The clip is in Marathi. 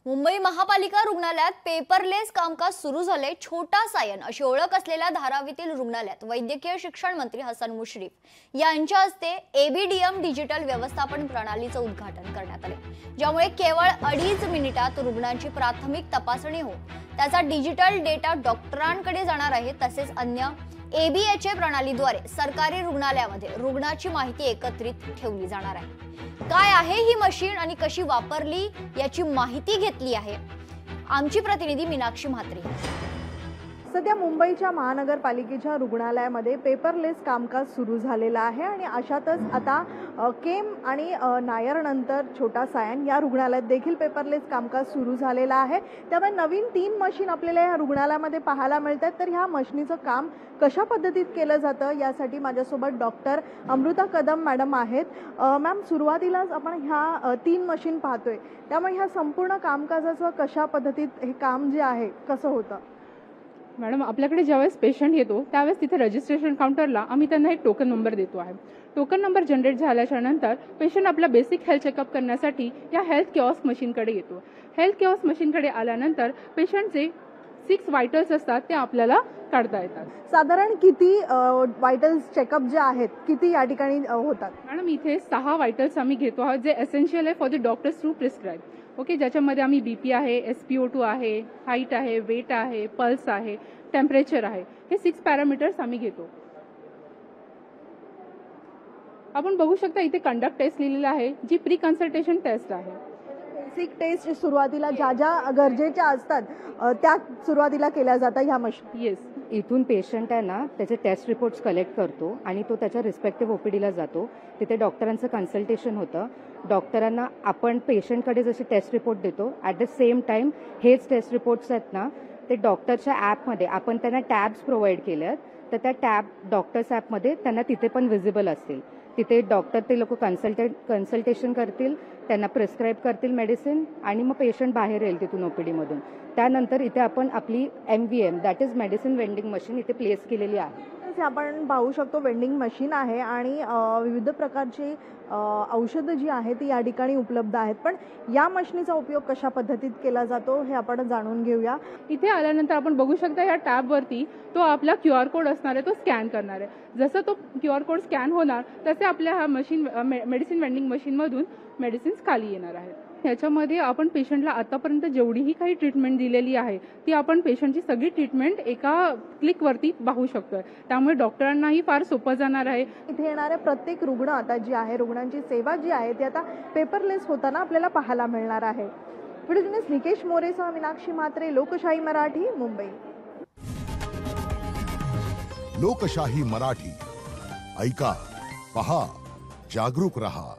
मुंबई महापालिका रुग्णालयात पेपरलेस कामकाज सुरू झाले। छोटा सायन अशी ओळख असलेल्या धारावीतील रुग्णालयात वैद्यकीय शिक्षण मंत्री हसन मुश्रीफ यांच्या हस्ते एबीडीएम डिजिटल व्यवस्थापन प्रणालीचे उद्घाटन करण्यात आले, ज्यामुळे केवळ 2.5 मिनिटात रुग्णांची प्राथमिक तपासणी हो त्याचा डिजिटल डेटा डॉक्टरांकडे जाणार आहे। तसेच अन्य एबीएचए प्रणालीद्वारे सरकारी रुग्णालयामध्ये रुग्णाची माहिती एकत्रित ठेवली जाणार आहे। काय आहे ही मशीन आणि कशी वापरली याची माहिती घेतली आहे आमची प्रतिनिधी मीनाक्षी म्हात्रे। सध्या मुंबईच्या महानगरपालिकेच्या रुग्णालयामध्ये पेपरलेस कामकाज सुरू झालेलं आहे आणि अशातच आता केम आणि नायर नंतर छोटा सायन या रुग्णालयात देखील पेपरलेस कामकाज सुरू झालेलं आहे। त्यामुळे नवीन 3 मशीन आपल्याला या रुग्णालयामध्ये पाहायला मिळतात। तर ह्या मशीनीचं काम कशा पद्धतीत केलं जातं यासाठी माझ्यासोबत डॉक्टर अमृता कदम मॅडम आहेत। मॅम, सुरुवातीलाच आपण ह्या 3 मशीन पाहतोय, त्यामुळे ह्या संपूर्ण कामकाजाचं कशा पद्धतीत हे काम जे आहे कसं होतं? मॅडम, आपल्याकडे ज्यावेळेस पेशंट येतो त्यावेळेस तिथे रजिस्ट्रेशन काउंटरला आम्ही त्यांना एक टोकन नंबर देतो आहे। टोकन नंबर जनरेट झाल्याच्या नंतर पेशंट आपला बेसिक हेल्थ चेकअप करण्यासाठी या हेल्थ किऑस्क मशीनकडे येतो। हेल्थ किऑस्क मशीनकडे आल्यानंतर पेशंटचे 6 व्हायटल्स असतात ते आपल्याला काढता येतात। साधारण किती व्हायटल्स चेकअप जे आहेत किती या ठिकाणी होतात? मॅडम, इथे 6 व्हायटल्स आम्ही घेतो आहोत, जे एसेन्शियल आहे for the doctors to prescribe. Okay, ज्याच्यामध्ये आम्ही बीपी आहे, SpO2 आहे, हाईट आहे, वेट आहे, पल्स आहे, टेम्परेचर आहे, हे 6 पॅरामीटर्स आम्ही घेतो। आपण बघू शकता इथे कंडक्ट टेस्ट लिहिलेला आहे, जी प्री कन्सल्टेशन टेस्ट आहे। बेसिक टेस्ट सुरुवातीला ज्या ज्या गरजेच्या असतात त्या सुरुवातीला केल्या जातात ह्या मशीन। येस, इथून पेशंट आहे ना त्याचे टेस्ट रिपोर्ट्स कलेक्ट करतो आणि तो त्याच्या रिस्पेक्टिव्ह ओपीडीला जातो। तिथे डॉक्टरांचं कन्सल्टेशन होतं। डॉक्टरांना आपण पेशंटकडे जसे टेस्ट रिपोर्ट देतो, ॲट द सेम टाइम हेच टेस्ट रिपोर्ट्स आहेत ना ते डॉक्टरच्या ॲपमध्ये आपण त्यांना टॅब्स प्रोव्हाइड केले आहेत, तर त्या टॅब डॉक्टर्स ॲपमध्ये त्यांना तिथे पण व्हिजिबल असतील। तिथे डॉक्टर ते लोक कन्सल्टेशन करतील, त्यांना प्रिस्क्राईब करतील मेडिसिन आणि मग पेशंट बाहेर येईल तिथून ओपीडीमधून। त्यानंतर इथे आपण आपली MVM that is medicine vending machine इथे प्लेस केलेली आहे। आपण पाहू शकतो वेंडिंग मशीन आहे आणि विविध प्रकारची औषधं जी आहेत ती या ठिकाणी उपलब्ध आहेत। पण या मशीनीचा उपयोग कशा पद्धतीत केला जातो हे आपण जाणून घेऊया। इथे आल्यानंतर आपण बघू शकता या टॅबवरती तो आपला QR कोड असणार आहे, तो स्कॅन करणार आहे। जसं तो QR कोड स्कॅन होणार तसे आपल्या हा मशीन मेडिसिन वेंडिंग मशीनमधून मेडिसिन्स खाली येणार आहेत। ह्याच्यामध्ये आपण पेशंटला आतापर्यंत जेवढीही काही ट्रीटमेंट दिलेली आहे ती आपण पेशंटची सगळी ट्रीटमेंट एका क्लिकवरती पाहू शकतोय, त्यामुळे डॉक्टरांनाही फार सोपं जाणार आहे। इथे येणारे प्रत्येक रुग्ण आता जी आहे रुग्णांची सेवा जी आहे ती आता पेपरलेस होताना आपल्याला पाहायला मिळणार आहे। व्हिडिओ निकेश मोरेसह मीनाक्षी म्हात्रे, लोकशाही मराठी, मुंबई। लोकशाही मराठी ऐका, पहा, जागरूक रहा।